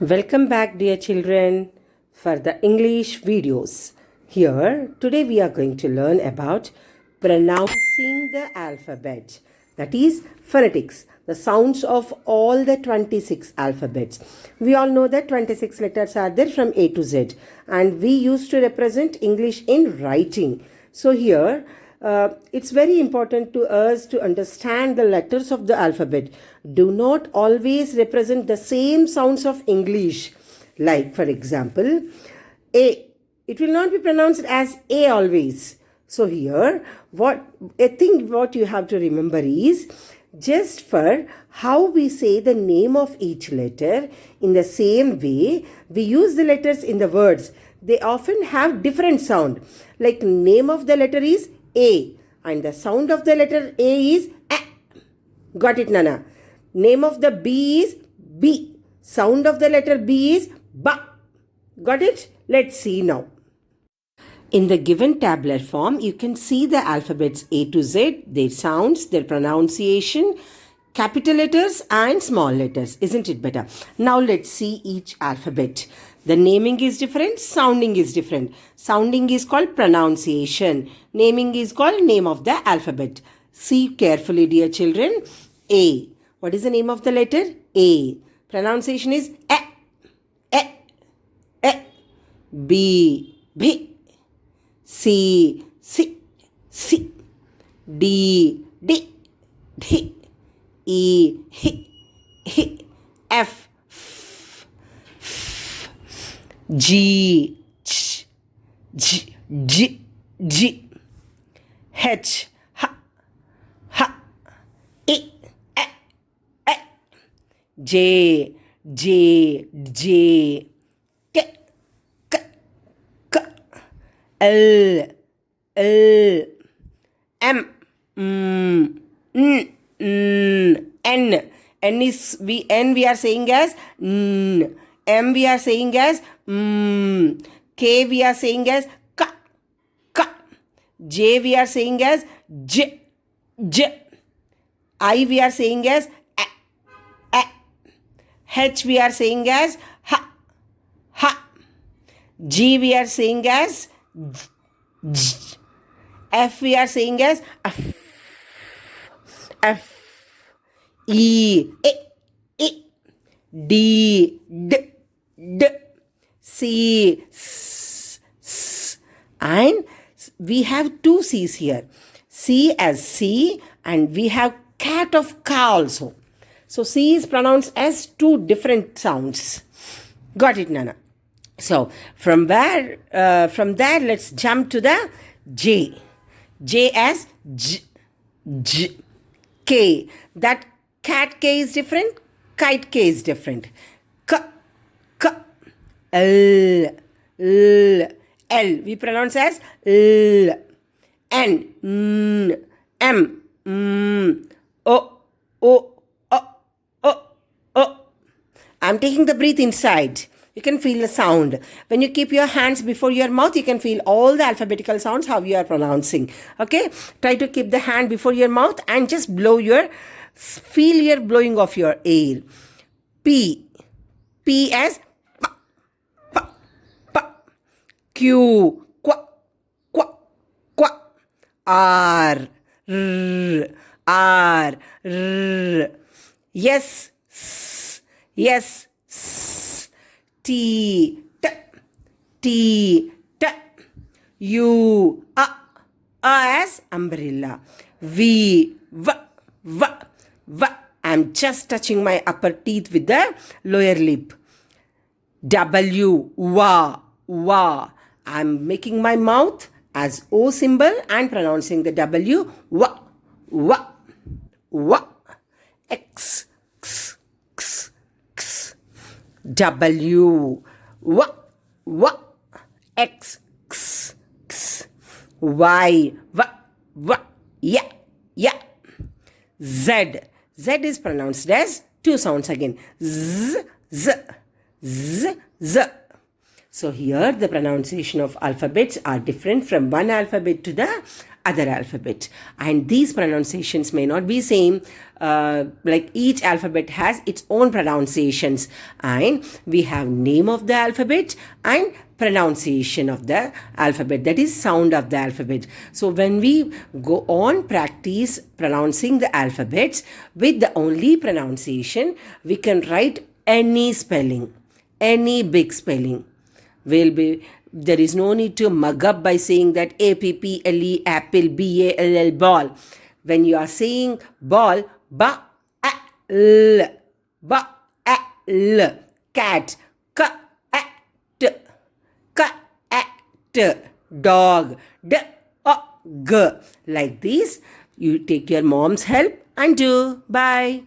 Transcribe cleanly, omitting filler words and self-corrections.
Welcome back, dear children, for the English videos. Here, today we are going to learn about pronouncing the alphabet. That is phonetics, the sounds of all the 26 alphabets. We all know that 26 letters are there from A to Z, and we used to represent English in writing. So here, it's very important to us to understand the letters of the alphabet. Do not always represent the same sounds of English. Like, for example, A. It will not be pronounced as A always. So here, what you have to remember is, just for how we say the name of each letter, in the same way, we use the letters in the words. They often have different sound. Like, name of the letter is A, and the sound of the letter A is A. Got it, Nana? Name of the B is B. Sound of the letter B is Ba. Got it? Let's see now. In the given tabular form, you can see the alphabets A to Z, their sounds, their pronunciation, capital letters and small letters. Isn't it better? Now let's see each alphabet. The naming is different, sounding is different. Sounding is called pronunciation. Naming is called name of the alphabet. See carefully, dear children. A. What is the name of the letter? A. Pronunciation is A. A. A. B. B. C. C. C. D. D. D. E. H. H. F. F. F. G. Ch. G. G. G. H. H. H. E. E. E. J. J. J. K. K. K. L. L. M. N. N. N we are saying as N. M we are saying as M. K we are saying as K. K. J we are saying as J. J. I we are saying as A. A. H we are saying as H. H. G we are saying as J. F we are saying as F. F. E. E. E. D. D. D. C. S. S. And we have two C's here. C as C, and we have cat of ka also. So C is pronounced as two different sounds. Got it, Nana? So from there, let's jump to the J. J as J. J. K. That cat K is different. Kite K is different. K. K. L. L. L. We pronounce as L. N. N. M. M. O. O. O. O. O. I'm taking the breath inside. You can feel the sound. When you keep your hands before your mouth, you can feel all the alphabetical sounds, how you are pronouncing. Okay? Try to keep the hand before your mouth and just feel your blowing of your air. P. P as pa, pa, pa. Q. Qua, qua, qua. R. R. R. R. Yes. S. Yes. S. T. T. T. T. U. A. A as umbrella. V. V. V. V. I'm just touching my upper teeth with the lower lip. W. Wa. Wa. I'm making my mouth as O symbol and pronouncing the W. Wa. Wa. Wa. X. X. X. X. W. Wa. Wa. X. X. X. Y. W. W. Ya. Ya. Z. Z is pronounced as two sounds again. Z. Z. Z. Z. So here the pronunciation of alphabets are different from one alphabet to the other alphabet, and these pronunciations may not be same. Like each alphabet has its own pronunciations, and we have name of the alphabet and pronunciation of the alphabet, that is sound of the alphabet. So when we go on practice pronouncing the alphabets with the only pronunciation, we can write any spelling, any big spelling. There is no need to mug up by saying that apple, apple, ball, ball. When you are saying ball, ba a l, ba a l, cat, ka a t, ka a t, dog, d o g. Like this, you take your mom's help and do. Bye.